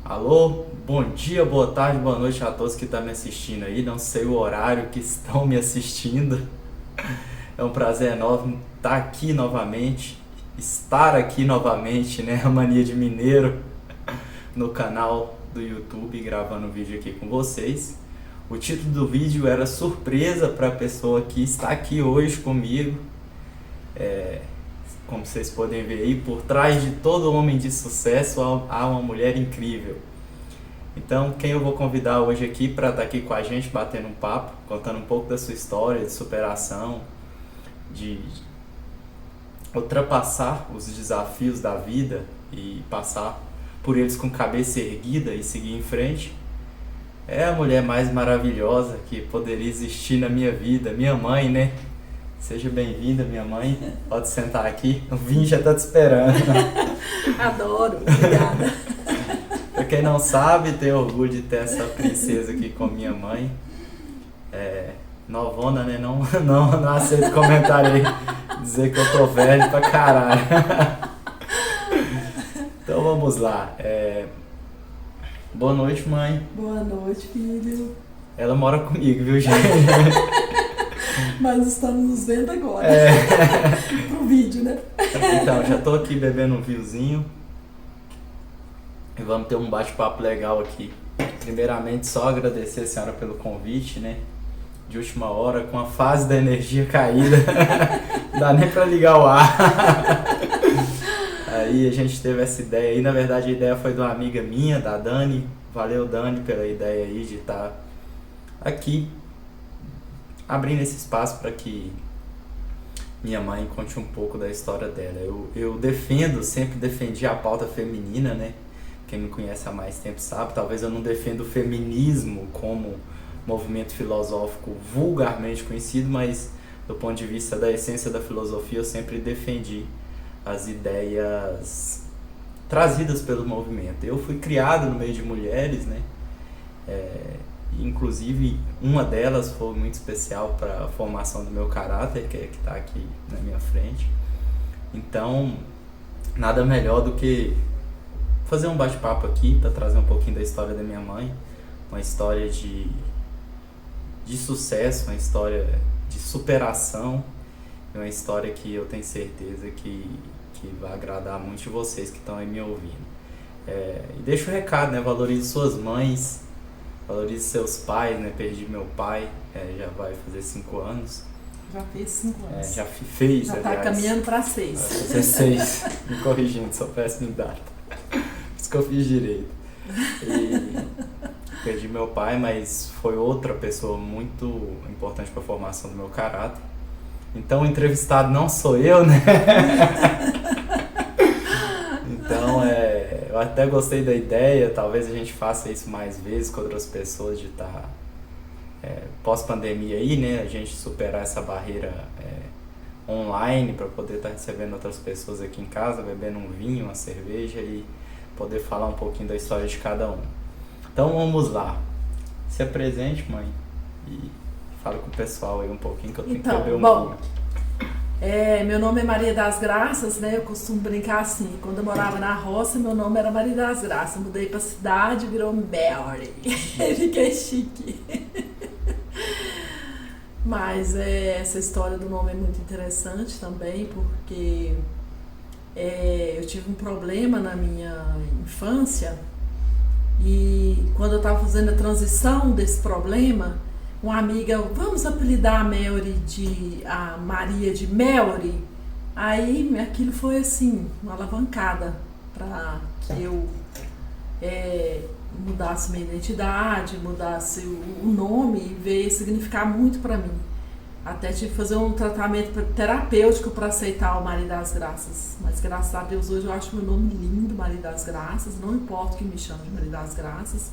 Alô, bom dia, boa tarde, boa noite a todos que estão me assistindo aí. Não sei o horário que estão me assistindo. É um prazer enorme estar aqui novamente, né? A mania de mineiro no canal do YouTube gravando um vídeo aqui com vocês. O título do vídeo era surpresa para a pessoa que está aqui hoje comigo. Como vocês podem ver aí, por trás de todo homem de sucesso há uma mulher incrível. Então, quem eu vou convidar hoje aqui para estar aqui com a gente, batendo um papo, contando um pouco da sua história de superação, de ultrapassar os desafios da vida e passar por eles com cabeça erguida e seguir em frente, é a mulher mais maravilhosa que poderia existir na minha vida, minha mãe, né? Seja bem-vinda, minha mãe. Pode sentar aqui. O Vim já está te esperando. Adoro, obrigada. Pra quem não sabe, tenho orgulho de ter essa princesa aqui com minha mãe. Novona, né? Não aceito comentário aí. Dizer que eu tô velho pra caralho. Então vamos lá. Boa noite, mãe. Boa noite, filho. Ela mora comigo, viu, gente? Mas estamos nos vendo agora. Pro vídeo, né? Então, já tô aqui bebendo um vinhozinho. E vamos ter um bate-papo legal aqui. Primeiramente, só agradecer a senhora pelo convite, né? De última hora, com a fase da energia caída. Não dá nem pra ligar o ar. Aí a gente teve essa ideia aí. Na verdade, a ideia foi de uma amiga minha, da Dani. Valeu, Dani, pela ideia aí de estar aqui abrindo esse espaço para que minha mãe conte um pouco da história dela. Eu sempre defendi a pauta feminina, né? Quem me conhece há mais tempo sabe. Talvez eu não defenda o feminismo como movimento filosófico vulgarmente conhecido, mas do ponto de vista da essência da filosofia eu sempre defendi as ideias trazidas pelo movimento. Eu fui criado no meio de mulheres, né? Inclusive, uma delas foi muito especial para a formação do meu caráter, que está aqui na minha frente. Então, nada melhor do que fazer um bate-papo aqui para trazer um pouquinho da história da minha mãe, uma história de sucesso, uma história de superação, uma história que eu tenho certeza que vai agradar muito de vocês que estão aí me ouvindo. E deixa o recado, né? Valorize suas mães, valorize seus pais, né? Perdi meu pai, já vai fazer 5 anos. Já fez 5 anos. Já fez, já aliás. Tá caminhando para 6. Vai fazer 6. Me corrigindo, sou péssimo em data. Por isso que eu fiz direito. E perdi meu pai, mas foi outra pessoa muito importante para a formação do meu caráter. Então o entrevistado não sou eu, né? Então, eu até gostei da ideia, talvez a gente faça isso mais vezes com outras pessoas de estar pós-pandemia aí, né? A gente superar essa barreira online para poder estar recebendo outras pessoas aqui em casa, bebendo um vinho, uma cerveja e poder falar um pouquinho da história de cada um. Então vamos lá. Se apresente, mãe, e fala com o pessoal aí um pouquinho que eu tenho que beber um vinho. Meu nome é Maria das Graças, né? Eu costumo brincar assim, quando eu morava na roça, meu nome era Maria das Graças. Eu mudei pra cidade, virou Mary. Fiquei chique. Mas essa história do nome é muito interessante também, porque eu tive um problema na minha infância e quando eu estava fazendo a transição desse problema, uma amiga, vamos apelidar a Maria de Melry. Aí aquilo foi assim, uma alavancada para que eu mudasse minha identidade, mudasse o nome e veio significar muito para mim. Até tive que fazer um tratamento terapêutico para aceitar o Maria das Graças. Mas graças a Deus hoje eu acho meu nome lindo, Maria das Graças. Não importa que me chame de Maria das Graças,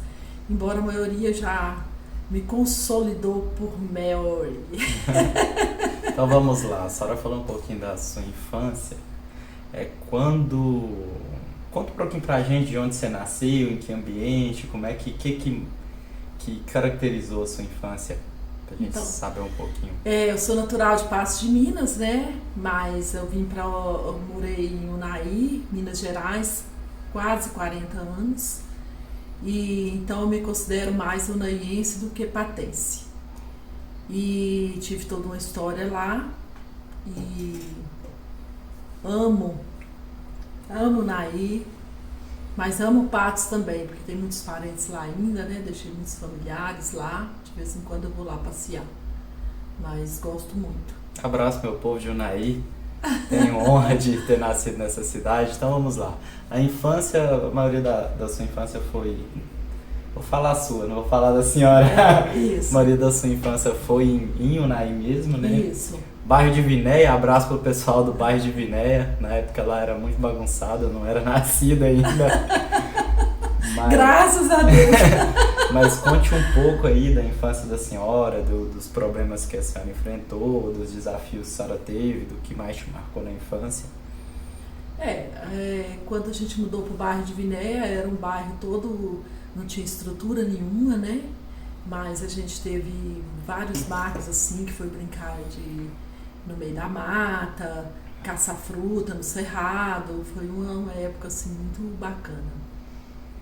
embora a maioria já me consolidou por Mary. Então vamos lá, a senhora falou um pouquinho da sua infância. Conta um pouquinho pra gente de onde você nasceu, em que ambiente, como é que caracterizou a sua infância, pra gente saber um pouquinho. Eu sou natural de Paços de Minas, né? Mas eu morei em Unai, Minas Gerais, quase 40 anos. e então eu me considero mais unaiense do que patense. E tive toda uma história lá e amo Unaí, mas amo Patos também, porque tem muitos parentes lá ainda, né? Deixei muitos familiares lá, de vez em quando eu vou lá passear, mas gosto muito. Abraço, meu povo de Unaí. Tenho honra de ter nascido nessa cidade, então vamos lá. A infância, a maioria da sua infância foi... Vou falar a sua, não vou falar da senhora. Isso. A maioria da sua infância foi em Unaí mesmo, né? Isso. Bairro de Vinéia, abraço pro pessoal do bairro de Vinéia. Na época lá era muito bagunçado, eu não era nascida ainda. Mas, graças a Deus. Mas conte um pouco aí da infância da senhora, dos problemas que a senhora enfrentou, dos desafios que a senhora teve, do que mais te marcou na infância. Quando a gente mudou pro bairro de Vinéia, era um bairro todo, não tinha estrutura nenhuma, né? Mas a gente teve vários marcos assim, que foi brincar no meio da mata, caçar fruta no cerrado, foi uma época assim muito bacana.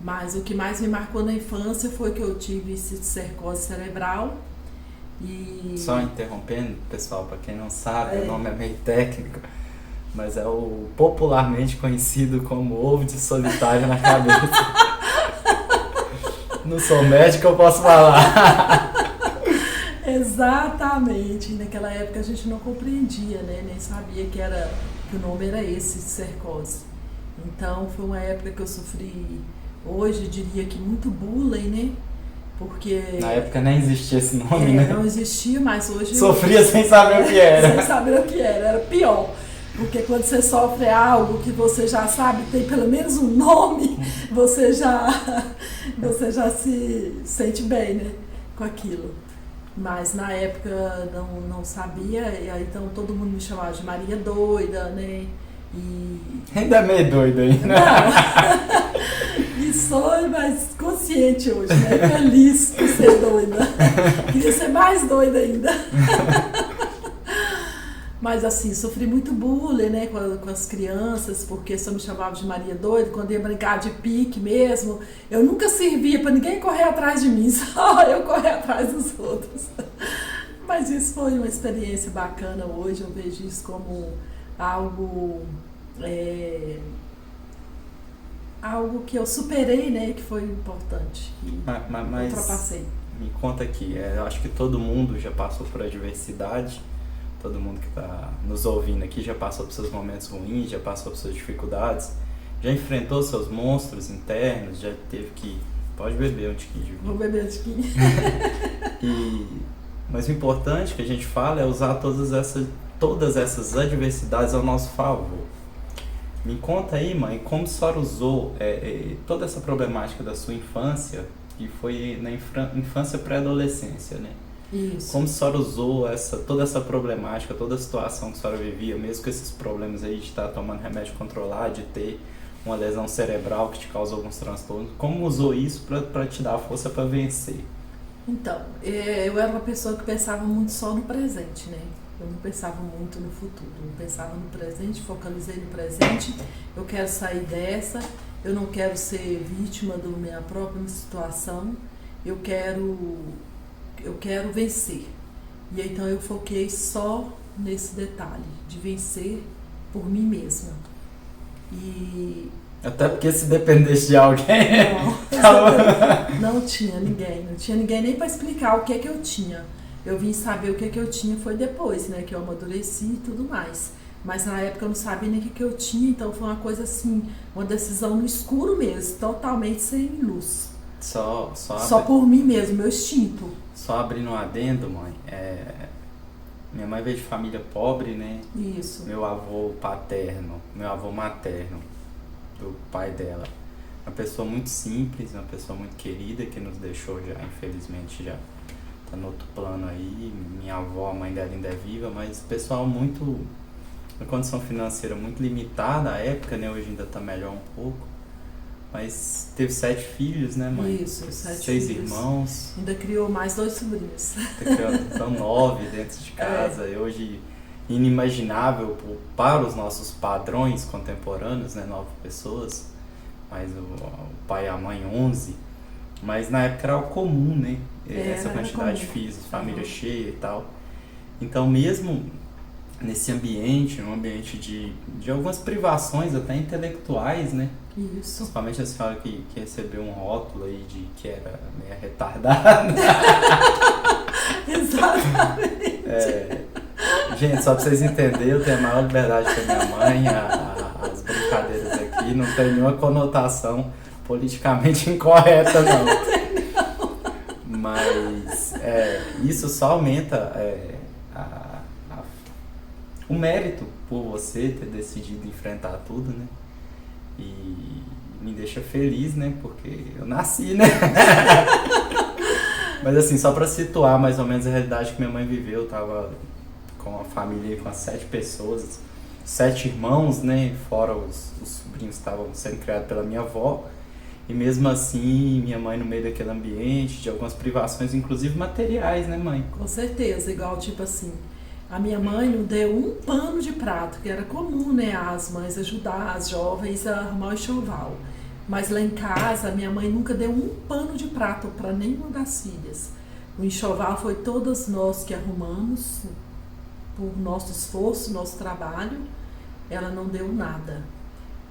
Mas o que mais me marcou na infância foi que eu tive cisticercose cerebral e... Só interrompendo, pessoal, para quem não sabe, o nome é meio técnico, mas é o popularmente conhecido como ovo de solitário na cabeça. Não sou médico, eu posso falar. Exatamente. Naquela época a gente não compreendia, né? Nem sabia que o nome era esse, cisticercose. Então foi uma época que eu sofri, hoje eu diria que muito bullying, né? Porque... Na época nem existia esse nome, né? Não existia, mas hoje... Sofria sem saber o que era. Sem saber o que era pior. Porque quando você sofre algo que você já sabe, tem pelo menos um nome, você já se sente bem, né, com aquilo. Mas na época não sabia, e aí então todo mundo me chamava de Maria Doida, né? E... Ainda é meio doido ainda. Não. E sou mais consciente hoje, né? Feliz por ser doida. Queria ser mais doida ainda. Mas assim, sofri muito bullying, né, com as crianças, porque só me chamavam de Maria Doida, quando ia brincar de pique mesmo, eu nunca servia para ninguém correr atrás de mim, só eu correr atrás dos outros. Mas isso foi uma experiência bacana hoje, eu vejo isso como algo que eu superei, né, que foi importante, que mas ultrapassei. Me conta aqui, eu acho que todo mundo já passou por adversidade. Todo mundo que está nos ouvindo aqui já passou por seus momentos ruins, já passou por suas dificuldades, já enfrentou seus monstros internos, já teve que... Pode beber um tiquinho de vinho. Vou beber um tiquinho. Mas o importante que a gente fala é usar todas essas adversidades ao nosso favor. Me conta aí, mãe, como a senhora usou toda essa problemática da sua infância, que foi na infância pré-adolescência, né? Isso. Como a senhora usou toda essa problemática, toda a situação que a senhora vivia, mesmo com esses problemas aí de estar tomando remédio controlado, de ter uma lesão cerebral que te causa alguns transtornos, como usou isso para te dar força para vencer? Então, eu era uma pessoa que pensava muito só no presente, né? Eu não pensava muito no futuro, eu pensava no presente, focalizei no presente, eu quero sair dessa, eu não quero ser vítima da minha própria situação, eu quero vencer. E então eu foquei só nesse detalhe, de vencer por mim mesma. E... Até porque se dependesse de alguém... Não tinha ninguém nem para explicar o que é que eu tinha. Eu vim saber o que é que eu tinha foi depois, né, que eu amadureci e tudo mais. Mas na época eu não sabia nem o que eu tinha, então foi uma coisa assim, uma decisão no escuro mesmo, totalmente sem luz. Só por mim mesmo, meu instinto. Só abrindo um adendo, mãe, minha mãe veio de família pobre, né? Isso. Meu avô paterno, meu avô materno, do pai dela. Uma pessoa muito simples, uma pessoa muito querida, que nos deixou já, infelizmente, já tá no outro plano aí. Minha avó, a mãe dela ainda é viva, mas pessoal muito, uma condição financeira muito limitada à época, né? Hoje ainda tá melhor um pouco. Mas teve 7 filhos, né, mãe? Isso, 7 6 filhos. irmãos. Ainda criou mais 2 sobrinhos. Então 9 dentro de casa. E hoje inimaginável para os nossos padrões contemporâneos, né, 9 pessoas. Mas o pai e a mãe 11. Mas na época era o comum, né? Essa Era quantidade de comum. filhos, família Uhum. cheia e tal. Então, mesmo nesse ambiente, um ambiente de algumas privações até intelectuais, né? Isso. Principalmente a senhora que recebeu um rótulo aí de que era meio retardada. Exatamente. Gente, só pra vocês entenderem, eu tenho a maior liberdade com a minha mãe, as brincadeiras aqui não tem nenhuma conotação politicamente incorreta, não. Mas isso só aumenta o mérito por você ter decidido enfrentar tudo, né? E me deixa feliz, né? Porque eu nasci, né? Mas assim, só pra situar mais ou menos a realidade que minha mãe viveu, eu tava com uma família com 7 pessoas, 7 irmãos, né? Fora os sobrinhos que estavam sendo criados pela minha avó. E mesmo assim, minha mãe no meio daquele ambiente, de algumas privações, inclusive materiais, né, mãe? Com certeza, igual tipo assim, a minha mãe não deu um pano de prato, que era comum, né, as mães ajudar as jovens a arrumar o enxoval. Mas lá em casa, a minha mãe nunca deu um pano de prato para nenhuma das filhas. O enxoval foi todas nós que arrumamos, por nosso esforço, nosso trabalho, ela não deu nada.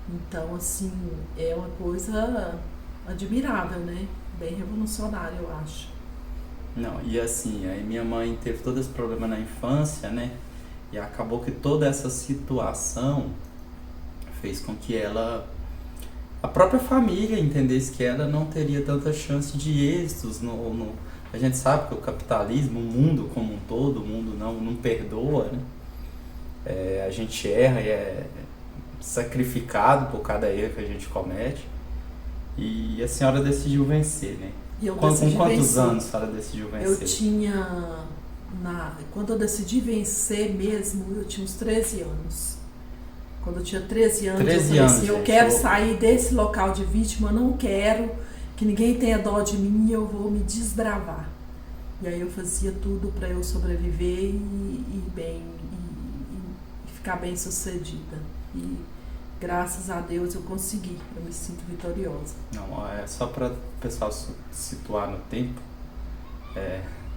Então, assim, é uma coisa admirável, né? Bem revolucionária, eu acho. Não, e assim, aí minha mãe teve todo esse problema na infância, né? E acabou que toda essa situação fez com que a própria família entendesse que ela não teria tanta chance de êxitos a gente sabe que o capitalismo, o mundo como um todo, o mundo não perdoa, né? A gente erra e é sacrificado por cada erro que a gente comete. E a senhora decidiu vencer, né? E eu Com decidi quantos vencer. anos a senhora decidiu vencer? Eu tinha, quando eu decidi vencer mesmo, eu tinha uns 13 anos. Quando eu tinha 13 anos, 13 eu falei anos, assim, eu gente, quero sair desse local de vítima, eu não quero que ninguém tenha dó de mim e eu vou me desbravar. E aí eu fazia tudo para eu sobreviver e ficar bem sucedida. E graças a Deus eu consegui, eu me sinto vitoriosa. Não, só para o pessoal se situar no tempo,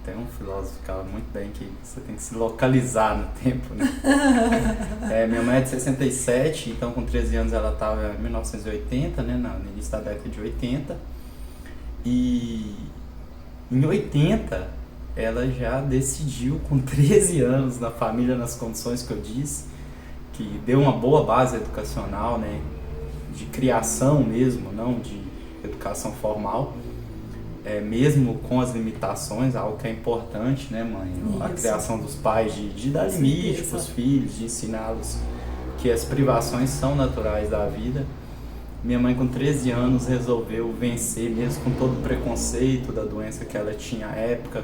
tem um filósofo que fala muito bem que você tem que se localizar no tempo, né? Minha mãe é de 67, então com 13 anos ela estava em 1980, né, no início da década de 80, e em 80 ela já decidiu com 13 anos na família, nas condições que eu disse, que deu uma boa base educacional, né, de criação mesmo, não de educação formal, mesmo com as limitações, algo que é importante, né, mãe? A criação dos pais de dar limite para os filhos, de ensiná-los que as privações são naturais da vida. Minha mãe com 13 anos resolveu vencer, mesmo com todo o preconceito da doença que ela tinha à época,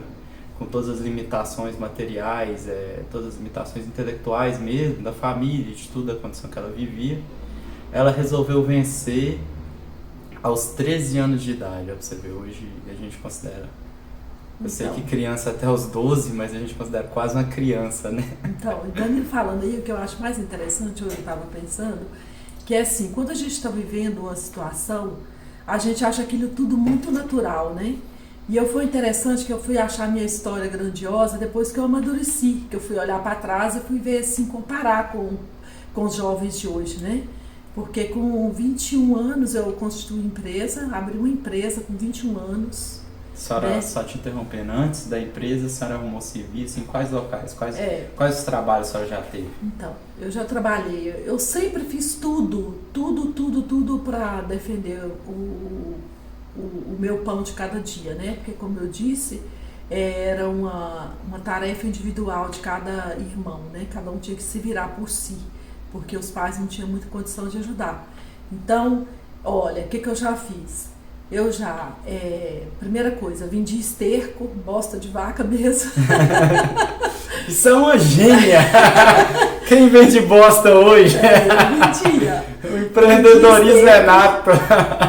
com todas as limitações materiais, todas as limitações intelectuais mesmo, da família, de tudo, da condição que ela vivia. Ela resolveu vencer aos 13 anos de idade. Pra você ver, hoje a gente considera... Eu sei que criança até os 12, mas a gente considera quase uma criança, né? Então, o Danilo falando aí, o que eu acho mais interessante, eu estava pensando, que é assim, quando a gente está vivendo uma situação, a gente acha aquilo tudo muito natural, né? E foi interessante que eu fui achar minha história grandiosa depois que eu amadureci, que eu fui olhar para trás e fui ver, assim, comparar com os jovens de hoje, né? Porque com 21 anos eu constituí empresa, abri uma empresa com 21 anos. Senhora, né? Só te interrompendo, antes da empresa, a senhora arrumou serviço em quais locais? Quais os trabalhos a senhora já teve? Então, eu já trabalhei, eu sempre fiz tudo para defender o meu pão de cada dia, né? Porque, como eu disse, era uma tarefa individual de cada irmão, né? Cada um tinha que se virar por si, porque os pais não tinham muita condição de ajudar. Então, olha, o que eu já fiz? Eu já, primeira coisa, vendi esterco, bosta de vaca mesmo. Isso é uma gênia! Quem vende bosta hoje? Eu vendia. O empreendedorismo é nato.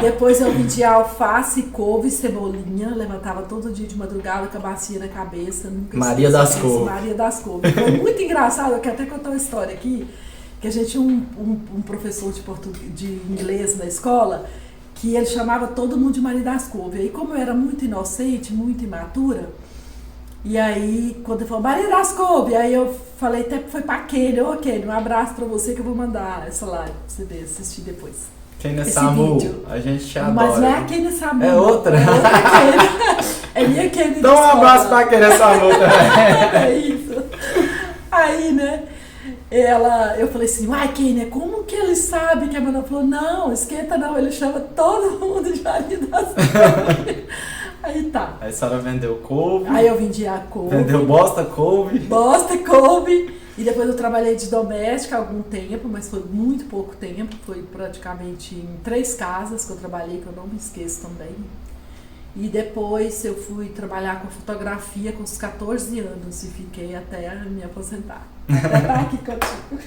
Depois eu vendia alface, couve, cebolinha, levantava todo dia de madrugada com a bacia na cabeça. Maria das Couves. Maria das Couves. Foi muito engraçado, eu quero até contar uma história aqui, que a gente tinha um professor de inglês na escola, que ele chamava todo mundo de Maria das Couve. Aí como eu era muito inocente, muito imatura, e aí quando ele falou Maria das Couve, aí eu falei até que foi pra Kenny, ô Kenny, um abraço pra você que eu vou mandar essa live pra você ver, assistir depois. Kenny Samu, a gente te adora. Mas não é a Kenny Samu. É outra. É outra Kenny. É minha Kenny. Então um abraço pra Kenny Samu também. É isso. Aí, né? Eu falei assim, uai, Kenny, como que ele sabe que a Manoel falou, não, esquenta não, ele chama todo mundo de Maria das Couve. Aí tá. Aí a senhora vendeu couve. Aí eu vendi a couve. Vendeu bosta couve. Bosta couve. E depois eu trabalhei de doméstica há algum tempo, mas foi muito pouco tempo. Foi praticamente em 3 casas que eu trabalhei, que eu não me esqueço também. E depois eu fui trabalhar com fotografia com os 14 anos e fiquei até me aposentar. Até estar aqui contigo.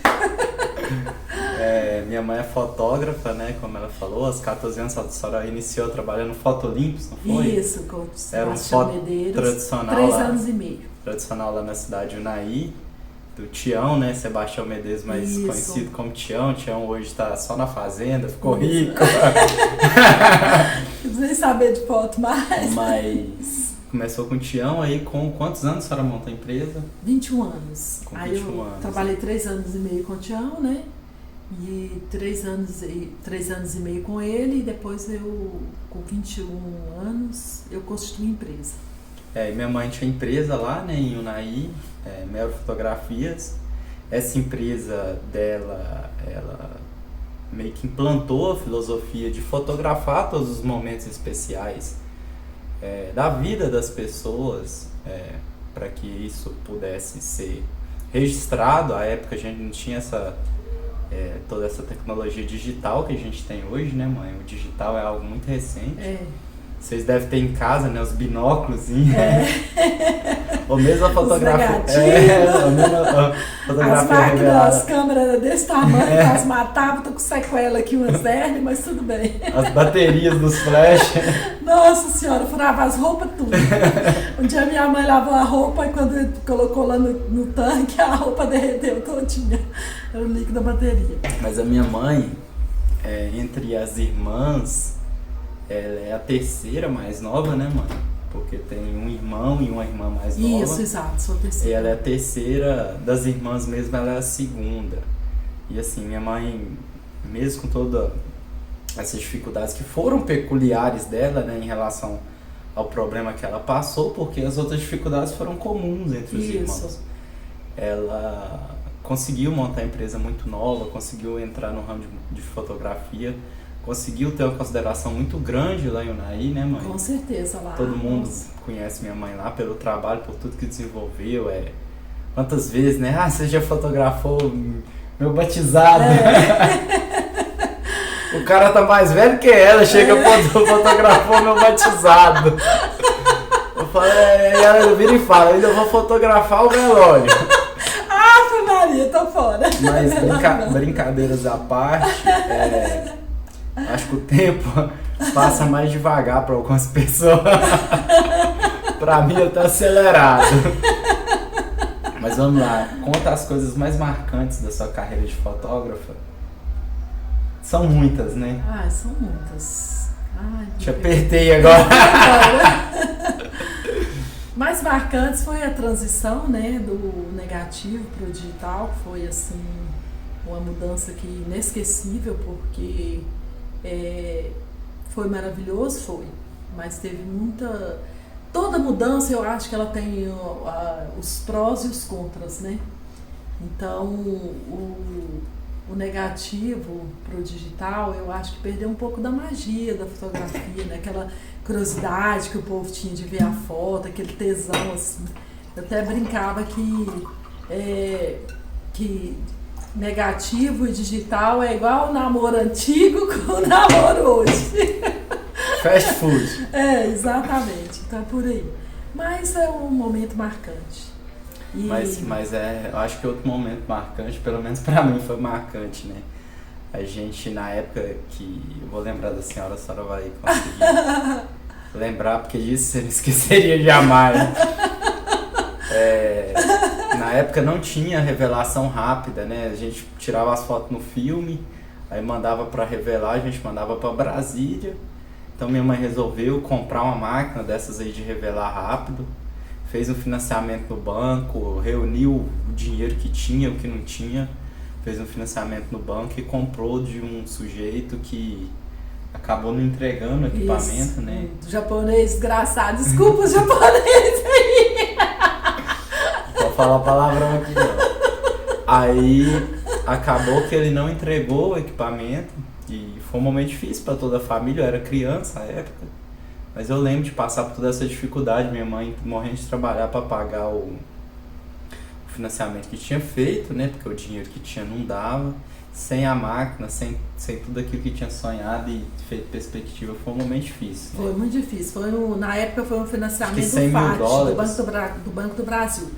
Minha mãe é fotógrafa, né? Como ela falou, aos 14 anos a senhora iniciou trabalhando no Foto Olympus, não foi? Isso, com o Era um Sebastião foto Medeiros. tradicional 3 lá. anos e meio. Tradicional lá na cidade de Unai, do Tião, né? Sebastião Medeiros, mais Isso. conhecido como Tião. Tião hoje tá só na fazenda, ficou Isso. rico. Não preciso nem saber de foto mais. Mas começou com o Tião, aí com quantos anos a senhora montou a empresa? 21 anos. Com Aí 21 eu anos. trabalhei 3 anos e meio com o Tião, né? E 3 anos e meio com ele, e depois eu, com 21 anos, eu constituí empresa. E minha mãe tinha empresa lá, né, em Unai, Mero Fotografias. Essa empresa dela, ela meio que implantou a filosofia de fotografar todos os momentos especiais da vida das pessoas, para que isso pudesse ser registrado. À época a gente não tinha toda essa tecnologia digital que a gente tem hoje, né, mãe? O digital é algo muito recente. Vocês devem ter em casa, né, os binóculos, ou mesmo a fotografia. A mesma fotografia as máquinas, revelada. as câmeras desse tamanho, elas matavam, tô com sequela aqui, umas hernias, mas tudo bem. As baterias dos flash. Nossa senhora, furava as roupas tudo. Um dia minha mãe lavou a roupa e quando colocou lá no tanque, a roupa derreteu todinha. Era o líquido da bateria. Mas a minha mãe, entre as irmãs, ela é a terceira mais nova, né, mãe? Porque tem um irmão e uma irmã mais nova. Isso, exato, sou a E terceira. ela é a terceira das irmãs mesmo, ela é a segunda. E assim, minha mãe, mesmo com todas essas dificuldades que foram peculiares dela, né, em relação ao problema que ela passou, porque as outras dificuldades foram comuns entre os irmãos. Ela conseguiu montar a empresa muito nova, conseguiu entrar no ramo de fotografia, conseguiu ter uma consideração muito grande lá em Unai, né, mãe? Com certeza lá. Todo mundo conhece minha mãe lá pelo trabalho, por tudo que desenvolveu. Quantas vezes, né? Ah, você já fotografou meu batizado. O cara tá mais velho que ela, chega fotografou meu batizado. Eu falei, ela vira e fala, ainda vou fotografar o velório. Ah, Maria, tô fora. Mas brincadeiras à parte, acho que o tempo passa mais devagar para algumas pessoas. Para mim, eu tô acelerado. Mas vamos lá, conta as coisas mais marcantes da sua carreira de fotógrafa. São muitas, né? Ah, são muitas. Ai, te apertei agora. Mais marcantes foi a transição, né, do negativo para o digital. Foi assim uma mudança que inesquecível, porque foi maravilhoso, foi, mas teve muita... Toda mudança eu acho que ela tem os prós e os contras, né? Então o negativo para o digital, eu acho que perdeu um pouco da magia da fotografia, né? Aquela curiosidade que o povo tinha de ver a foto, aquele tesão, assim. Eu até brincava que negativo e digital é igual o namoro antigo com o namoro hoje. Fast food. Exatamente. Então é por aí. Mas é um momento marcante. Mas eu acho que outro momento marcante, pelo menos pra mim foi marcante, né? A gente, na época que... Eu vou lembrar da senhora, a senhora vai conseguir lembrar, porque disso você não esqueceria jamais. Na época não tinha revelação rápida, né? A gente tirava as fotos no filme, Aí mandava para revelar, a gente mandava para Brasília. Então minha mãe resolveu comprar uma máquina dessas aí de revelar rápido. Fez um financiamento no banco, reuniu o dinheiro que tinha, o que não tinha. Fez um financiamento no banco e comprou de um sujeito que acabou não entregando o equipamento, né? Japonês desgraçado, desculpa os japoneses aí. Vou falar palavrão aqui não. Aí acabou que ele não entregou o equipamento e foi um momento difícil para toda a família. Eu era criança na época, mas eu lembro de passar por toda essa dificuldade. Minha mãe morrendo de trabalhar para pagar o financiamento que tinha feito, né? Porque o dinheiro que tinha não dava. Sem a máquina, sem tudo aquilo que tinha sonhado e feito perspectiva, foi um momento difícil. Né? Foi muito difícil. Na época foi um financiamento do FAT, do Banco do Brasil.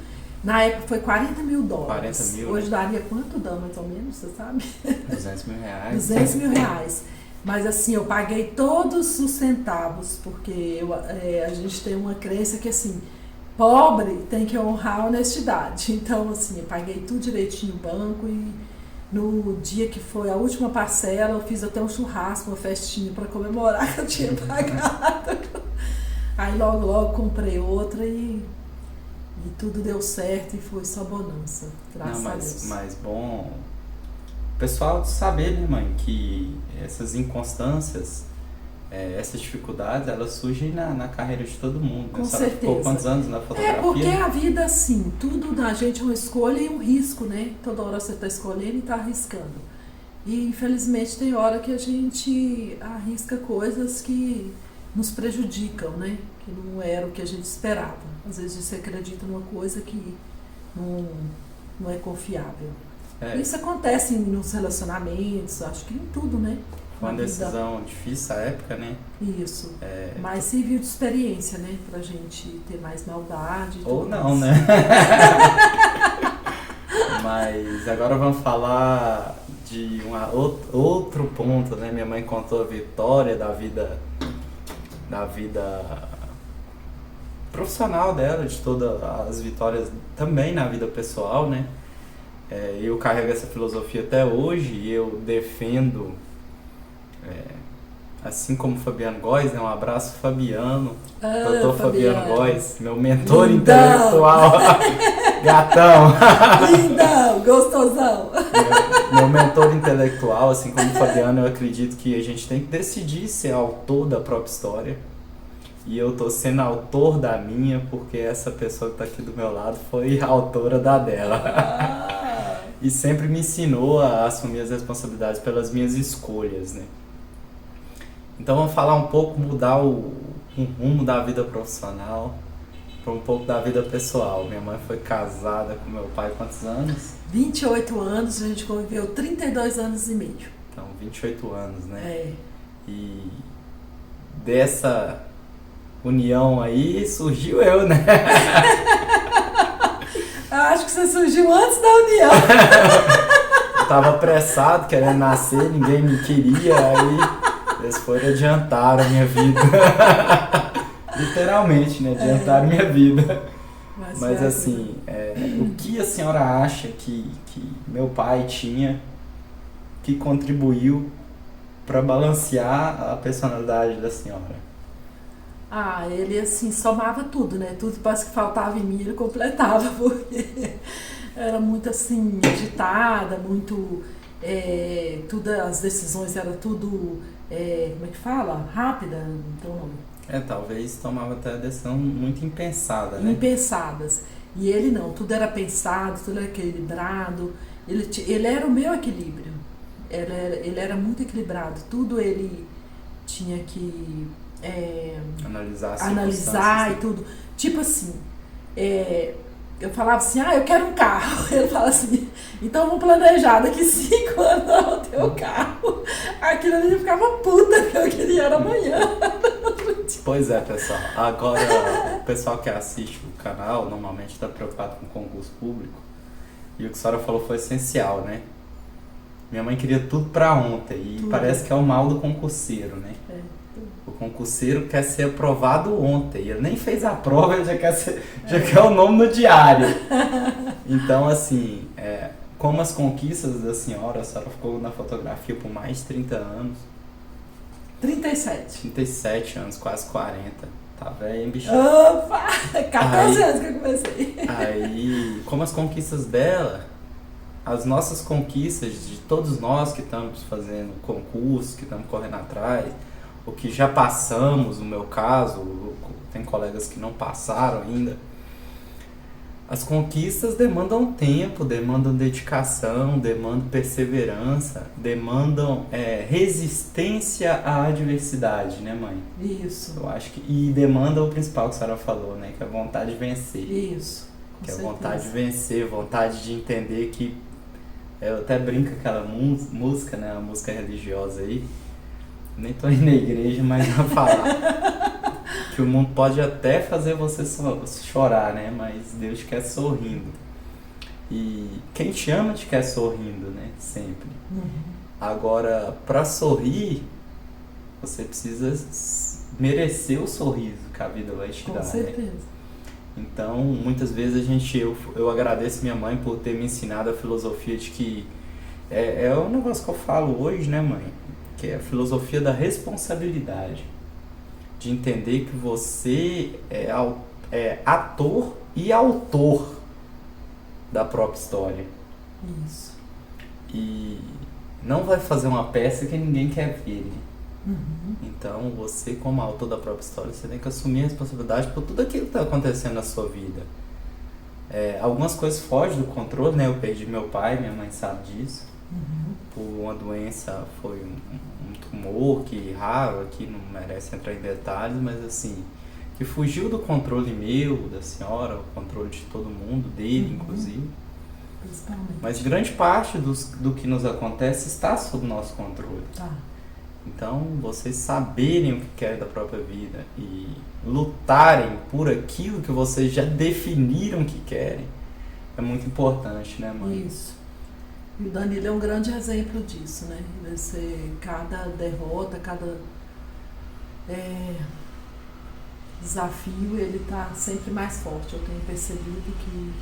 Na época foi $40 mil. 40 mil. Hoje daria quanto dá mais ou menos, você sabe? R$200 mil. R$200 mil. Mas assim, eu paguei todos os centavos, porque a gente tem uma crença que assim, pobre tem que honrar a honestidade. Então assim, eu paguei tudo direitinho no banco e no dia que foi a última parcela, eu fiz até um churrasco, uma festinha para comemorar que eu tinha pagado. Aí logo comprei outra e tudo deu certo e foi só bonança, graças a Deus. Mas bom, o pessoal saber, né, mãe, que essas inconstâncias, essas dificuldades, elas surgem na carreira de todo mundo. Com certeza. Ficou quantos anos na fotografia? Porque a vida, assim, tudo da gente é uma escolha e um risco, né? Toda hora você está escolhendo e está arriscando. E, infelizmente, tem hora que a gente arrisca coisas que nos prejudicam, né? Que não era o que a gente esperava. Às vezes você acredita numa coisa que não é confiável. Isso acontece nos relacionamentos, acho que em tudo, né? Foi uma decisão difícil à época, né? Isso. Mas serviu de experiência, né? Pra gente ter mais maldade. Ou não, né? Mas agora vamos falar de outro ponto, né? Minha mãe contou a vitória da vida profissional dela, de todas as vitórias também na vida pessoal, né? Eu carrego essa filosofia até hoje e eu defendo, assim como Fabiano Góes, né? Um abraço, Fabiano, doutor Fabiano Góes, meu mentor intelectual, gatão. Lindão, gostosão. Meu mentor intelectual, assim como Fabiano, eu acredito que a gente tem que decidir ser autor da própria história. E eu tô sendo autor da minha, porque essa pessoa que tá aqui do meu lado foi a autora da dela. E sempre me ensinou a assumir as responsabilidades pelas minhas escolhas, né? Então vamos falar um pouco, mudar o rumo da vida profissional para um pouco da vida pessoal. Minha mãe foi casada com meu pai quantos anos? 28 anos, a gente conviveu 32 anos e meio. Então, 28 anos, né? E dessa união aí surgiu eu, né? Eu acho que você surgiu antes da união. Eu tava apressado, querendo nascer, ninguém me queria, aí eles foram adiantar a minha vida. Literalmente, né? Adiantar a minha vida. Mas assim, o que a senhora acha que meu pai tinha que contribuiu para balancear a personalidade da senhora? Ele assim, somava tudo, né? Tudo que faltava em mim, ele completava, porque era muito assim, agitada, muito... todas as decisões eram tudo, como é que fala? Rápida, então... Talvez tomava até a decisão muito impensada, né? Impensadas. E ele não, tudo era pensado, tudo era equilibrado. Ele era o meu equilíbrio. Ele era muito equilibrado. Tudo ele tinha que analisar e tudo. Tipo assim, eu falava assim, eu quero um carro. Ele fala assim, então vamos planejar, daqui 5 anos eu vou ter um carro. Aquilo ali ficava puta, que eu queria era amanhã. Pois é, pessoal. Agora, o pessoal que assiste o canal normalmente está preocupado com concurso público. E o que a senhora falou foi essencial, né? Minha mãe queria tudo para ontem. E tudo. Parece que é o mal do concurseiro, né? O concurseiro quer ser aprovado ontem. Ele nem fez a prova, ele já quer o nome no diário. Então, assim, como as conquistas da senhora, a senhora ficou na fotografia por mais de 30 anos. 37. 37 anos, quase 40. Tá velho, hein, bicho? Opa! 14 anos que eu comecei. Aí, como as conquistas dela, as nossas conquistas de todos nós que estamos fazendo concurso, que estamos correndo atrás, o que já passamos, no meu caso, tem colegas que não passaram ainda. As conquistas demandam tempo, demandam dedicação, demandam perseverança, demandam resistência à adversidade, né, mãe? Isso. Eu acho que e demanda o principal que a senhora falou, né, que é a vontade de vencer. Isso. Que é a vontade de vencer, vontade de entender que eu até brinco com aquela música, né, a música religiosa aí. Nem tô indo na igreja, mas vai falar. Que o mundo pode até fazer você chorar, né? Mas Deus te quer sorrindo. E quem te ama te quer sorrindo, né? Sempre. Agora, para sorrir, você precisa merecer o sorriso que a vida vai te dar, com certeza. Né? Então, muitas vezes eu agradeço minha mãe por ter me ensinado a filosofia de que é um negócio que eu falo hoje, né, mãe? Que é a filosofia da responsabilidade. De entender que você é ator e autor da própria história. Isso. E não vai fazer uma peça que ninguém quer ver. Uhum. Então, você como autor da própria história, você tem que assumir a responsabilidade por tudo aquilo que está acontecendo na sua vida. Algumas coisas fogem do controle, né? Eu perdi meu pai, minha mãe sabe disso. Uhum. Por uma doença, foi um tumor que raro, aqui não merece entrar em detalhes, mas assim, que fugiu do controle meu, da senhora, o controle de todo mundo, dele inclusive. Principalmente. Mas grande parte do que nos acontece está sob nosso controle. Tá. Então, vocês saberem o que querem da própria vida e lutarem por aquilo que vocês já definiram que querem, é muito importante, né, mãe? Isso. E o Danilo é um grande exemplo disso, né? Cada derrota, cada desafio, ele tá sempre mais forte. Eu tenho percebido que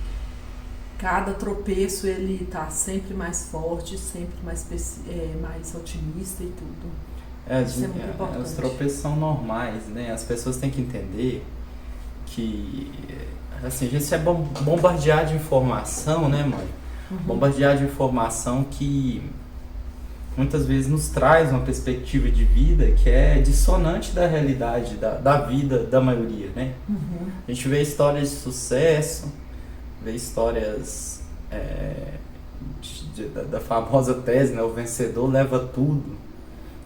cada tropeço, ele tá sempre mais forte, sempre mais otimista e tudo. Isso é muito importante. Os tropeços são normais, né? As pessoas têm que entender que assim, a gente é bombardeado de informação, né, mãe? Bombardear de informação que muitas vezes nos traz uma perspectiva de vida que é dissonante da realidade da vida da maioria, né? A gente vê histórias de sucesso, vê histórias da famosa tese, né? O vencedor leva tudo.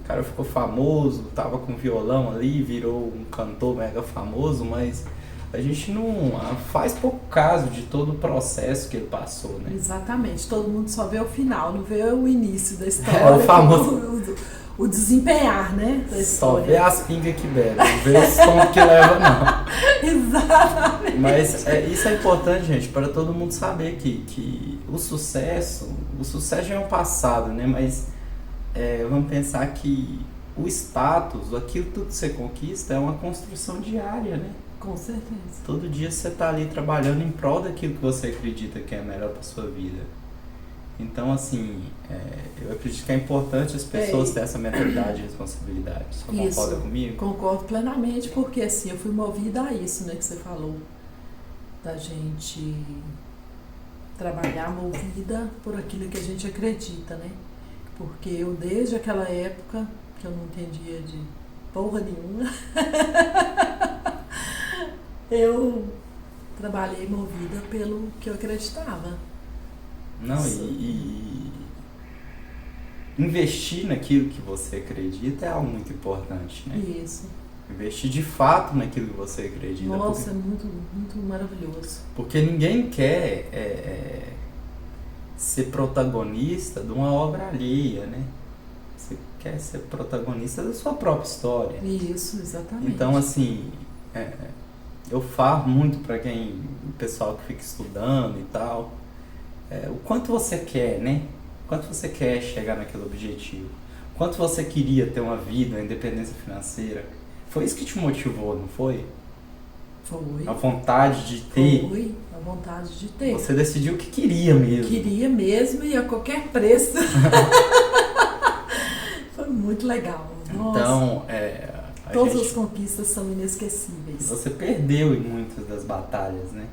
O cara ficou famoso, tava com violão ali, virou um cantor mega famoso, mas a gente não faz pouco caso de todo o processo que ele passou, né? Exatamente, todo mundo só vê o final, não vê o início da história. O famoso... o desempenhar, né, da história. Só vê as pingas que bebe, não vê os tombos que leva, não. Exatamente. Mas isso é importante, gente, para todo mundo saber que o sucesso já é um passado, né? Mas vamos pensar que o status, aquilo tudo que você conquista é uma construção diária, né? Com certeza. Todo dia você está ali trabalhando em prol daquilo que você acredita que é melhor para sua vida. Então, assim, eu acredito que é importante as pessoas terem essa mentalidade de responsabilidade. Você concorda comigo? Concordo plenamente, porque assim, eu fui movida a isso, né, que você falou. Da gente trabalhar movida por aquilo que a gente acredita, né? Porque eu, desde aquela época, que eu não entendia de porra nenhuma, eu trabalhei movida pelo que eu acreditava. Não, e investir naquilo que você acredita é algo muito importante, né? Isso. Investir de fato naquilo que você acredita. Nossa, é muito, muito maravilhoso. Porque ninguém quer ser protagonista de uma obra alheia, né? Você quer ser protagonista da sua própria história. Isso, exatamente. Então, assim, eu falo muito para o pessoal que fica estudando e tal, o quanto você quer, né? O quanto você quer chegar naquele objetivo. O quanto você queria ter uma vida, uma independência financeira. Foi isso que te motivou, não foi? Foi. A vontade de ter. Foi. A vontade de ter. Você decidiu que queria mesmo. Queria mesmo e a qualquer preço. Foi muito legal. Nossa. Então, todas as conquistas são inesquecíveis. Você perdeu em muitas das batalhas, né?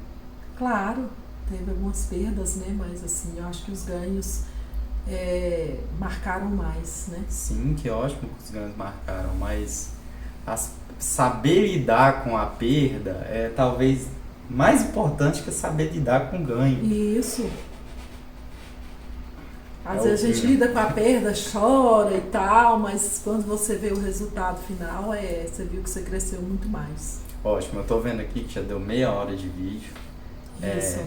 Claro, teve algumas perdas, né? Mas assim, eu acho que os ganhos marcaram mais, né? Sim, que ótimo que os ganhos marcaram, mas saber lidar com a perda é talvez mais importante que saber lidar com o ganho. Isso. Às vezes a gente lida com a perda, chora e tal, mas quando você vê o resultado final, você viu que você cresceu muito mais. Ótimo, eu tô vendo aqui que já deu meia hora de vídeo. Isso.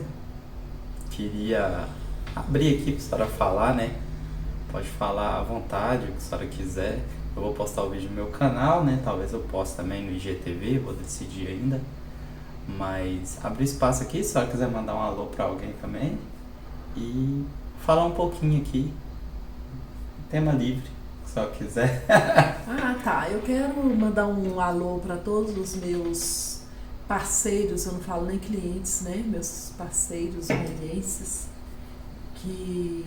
Queria abrir aqui para a senhora falar, né? Pode falar à vontade, o que a senhora quiser. Eu vou postar o vídeo no meu canal, né? Talvez eu poste também no IGTV, vou decidir ainda. Mas abrir espaço aqui, se a senhora quiser mandar um alô para alguém também. E falar um pouquinho aqui. Tema livre, se a senhora quiser. Ah, tá. Eu quero mandar um alô para todos os meus parceiros, eu não falo nem clientes, né? Meus parceiros humilhenses, que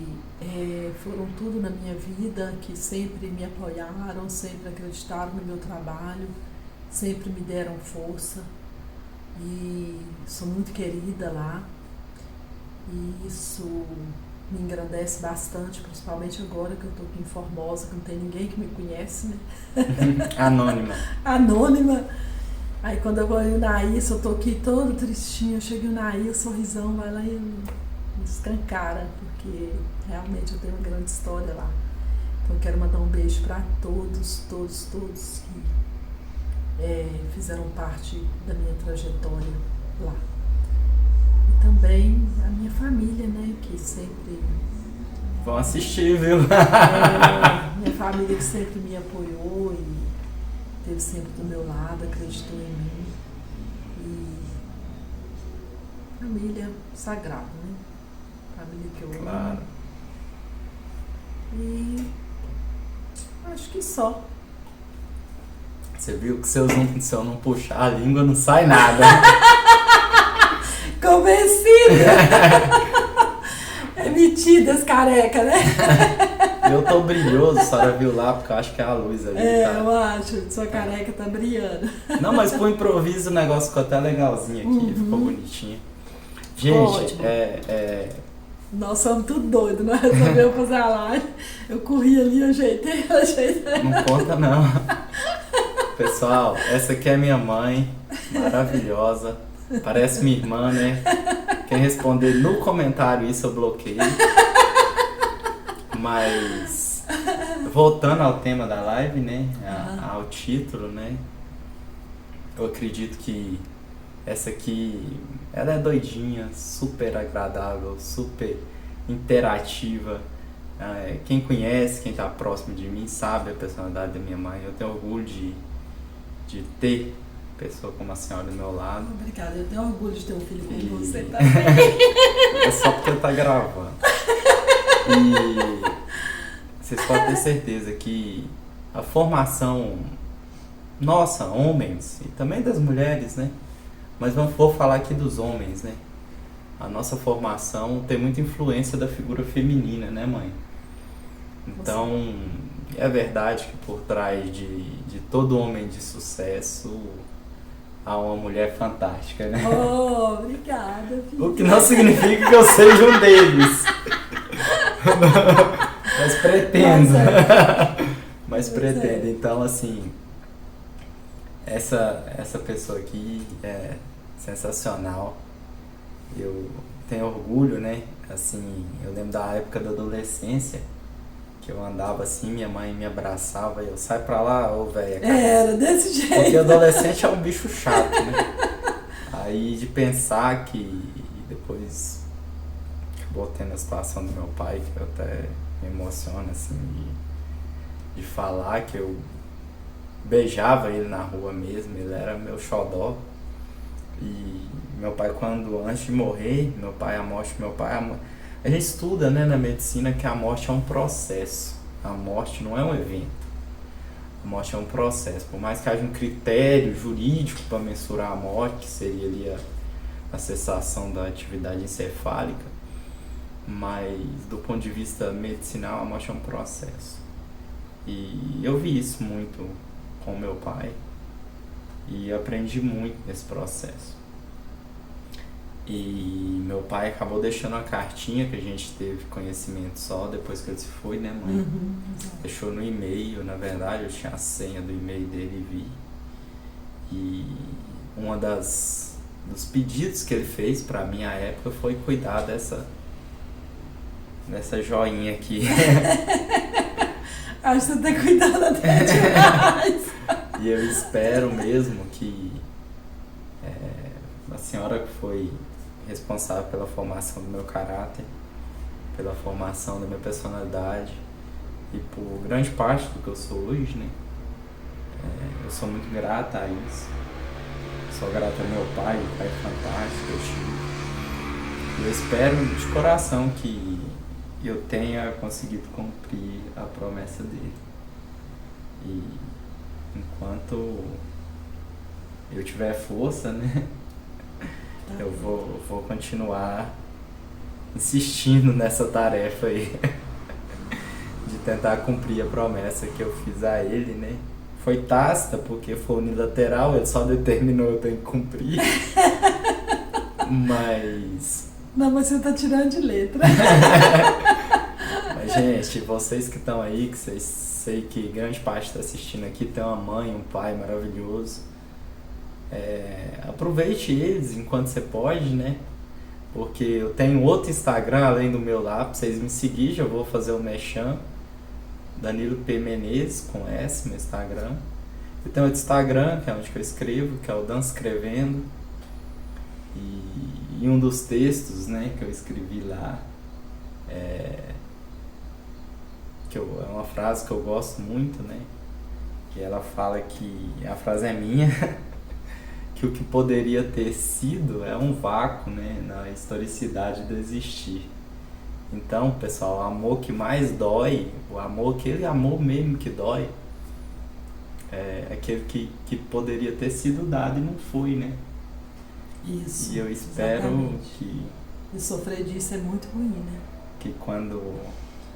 foram tudo na minha vida, que sempre me apoiaram, sempre acreditaram no meu trabalho, sempre me deram força. E sou muito querida lá. E isso me engrandece bastante, principalmente agora que eu tô aqui em Formosa, que não tem ninguém que me conhece, né? Anônima. Anônima. Aí quando eu vou em Unaí, eu tô aqui todo tristinho, eu chego em Unaí, o sorrisão vai lá e me escancara, porque realmente eu tenho uma grande história lá. Então eu quero mandar um beijo para todos que fizeram parte da minha trajetória lá. E também a minha família, né, que sempre... Vão assistir, viu? Minha família que sempre me apoiou e esteve sempre do meu lado, acreditou em mim. E família sagrada, né? Família que eu Claro. amo. E acho que só. Você viu que se eu não puxar a língua não sai nada. Convencida! É metidas, careca, né? Eu tô brilhoso, a senhora viu lá, porque eu acho que é a luz ali. Tá? Eu acho, sua careca tá brilhando. Não, mas pro improviso o negócio ficou até legalzinho aqui, ficou bonitinho. Gente, Ótimo. Nós somos tudo doidos, nós resolvemos fazer a live. Eu corri ali, ajeitei. não conta não. Pessoal, essa aqui é minha mãe, maravilhosa. Parece minha irmã, né? Quem responder no comentário isso eu bloqueio. Mas, voltando ao tema da live, né? Ao título, né? Eu acredito que essa aqui, ela é doidinha, super agradável, super interativa. Quem conhece, quem tá próximo de mim, sabe a personalidade da minha mãe. Eu tenho orgulho de ter pessoa como a senhora do meu lado. Obrigada, eu tenho orgulho de ter um filho como você também. É só porque eu tá gravando. E vocês podem ter certeza que a formação nossa, homens, e também das mulheres, né? Mas vou falar aqui dos homens, né? A nossa formação tem muita influência da figura feminina, né, mãe? Então, é verdade que por trás de todo homem de sucesso há uma mulher fantástica, né? Oh, obrigada, filha. O que não significa que eu seja um deles. Mas pretendo. Mas pretendo. Então, assim, essa pessoa aqui é sensacional. Eu tenho orgulho, né? Assim, eu lembro da época da adolescência, que eu andava assim, minha mãe me abraçava e eu, sai pra lá, ô velha. Era desse jeito. Porque adolescente é um bicho chato, né? Aí de pensar que depois acabou tendo a situação do meu pai, que eu até me emociono assim de falar que eu beijava ele na rua mesmo, ele era meu xodó. E meu pai, antes de morrer, a gente estuda, né, na medicina que a morte é um processo, a morte não é um evento. A morte é um processo. Por mais que haja um critério jurídico para mensurar a morte, que seria ali a cessação da atividade encefálica, mas do ponto de vista medicinal, a morte é um processo. E eu vi isso muito com meu pai e aprendi muito nesse processo. E meu pai acabou deixando uma cartinha que a gente teve conhecimento só depois que ele se foi, né, mãe? Deixou no e-mail, na verdade, eu tinha a senha do e-mail dele e vi. E uma dos pedidos que ele fez pra mim à época foi cuidar dessa joinha aqui. Acho que você tem cuidado até demais. E eu espero mesmo que a senhora que foi responsável pela formação do meu caráter, pela formação da minha personalidade e por grande parte do que eu sou hoje, né? Eu sou muito grata a isso. Sou grata ao meu pai, um pai fantástico, eu tive. E eu espero de coração que eu tenha conseguido cumprir a promessa dele. E enquanto eu tiver força, né? Eu vou continuar insistindo nessa tarefa aí de tentar cumprir a promessa que eu fiz a ele, né? Foi tácita porque foi unilateral, ele só determinou eu tenho que cumprir. Mas... Não, mas você tá tirando de letra. Mas, gente, vocês que estão aí, que vocês sei que grande parte está assistindo aqui, tem uma mãe, um pai maravilhoso. Aproveite eles enquanto você pode, né? Porque eu tenho outro Instagram além do meu lá, pra vocês me seguirem, já vou fazer o merchan. Danilo P. Menezes, com S, meu Instagram. Eu tenho outro Instagram, que é onde que eu escrevo, que é o Dan Escrevendo. E um dos textos, né, que eu escrevi lá, é uma frase que eu gosto muito, né? Que ela fala que, a frase é minha, que o que poderia ter sido é um vácuo, né, na historicidade do existir. Então, pessoal, o amor que mais dói, aquele amor mesmo que dói, é aquele que poderia ter sido dado e não foi, né? Isso. E eu espero exatamente. que... E sofrer disso é muito ruim, né? Que quando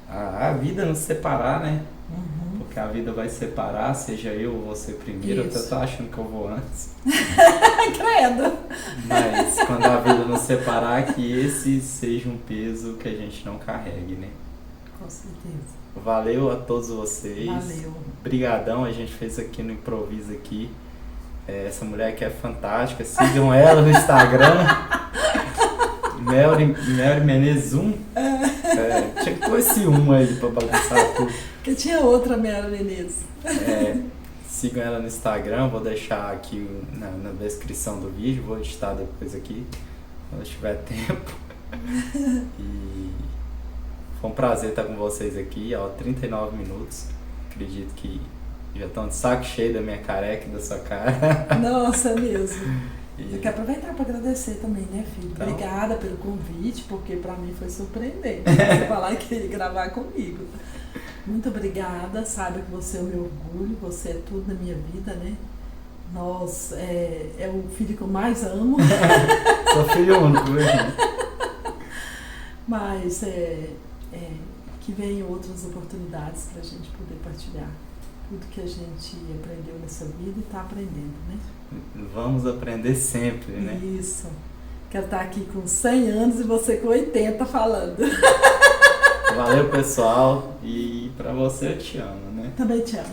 a vida nos separar, né? Uhum. Porque a vida vai separar, seja eu ou você primeiro. Isso. Eu tô achando que eu vou antes. Credo! Mas quando a vida nos separar, que esse seja um peso que a gente não carregue, né? Com certeza. Valeu a todos vocês. Valeu. Brigadão, a gente fez aqui no improviso aqui. Essa mulher aqui é fantástica. Sigam ela no Instagram. Melry Menezes 1. Tinha que pôr esse 1 aí pra bagunçar tudo. Porque tinha outra Melry Menezes. Sigam ela no Instagram, vou deixar aqui na descrição do vídeo, vou editar depois aqui, quando eu tiver tempo. E foi um prazer estar com vocês aqui, 39 minutos. Acredito que já estão de saco cheio da minha careca e da sua cara. Nossa, é mesmo. Eu quero aproveitar para agradecer também, né, filho? Então, obrigada pelo convite, porque para mim foi surpreendente você falar que ia gravar comigo. Muito obrigada, saiba que você é o meu orgulho, você é tudo na minha vida, né? Nossa, é o filho que eu mais amo. Sou filho único, viu? Mas que venham outras oportunidades para a gente poder partilhar tudo que a gente aprendeu nessa vida e está aprendendo, né? Vamos aprender sempre, né? Isso. Quero estar aqui com 100 anos e você com 80 falando. Valeu, pessoal. E pra você eu te amo, né? Também te amo.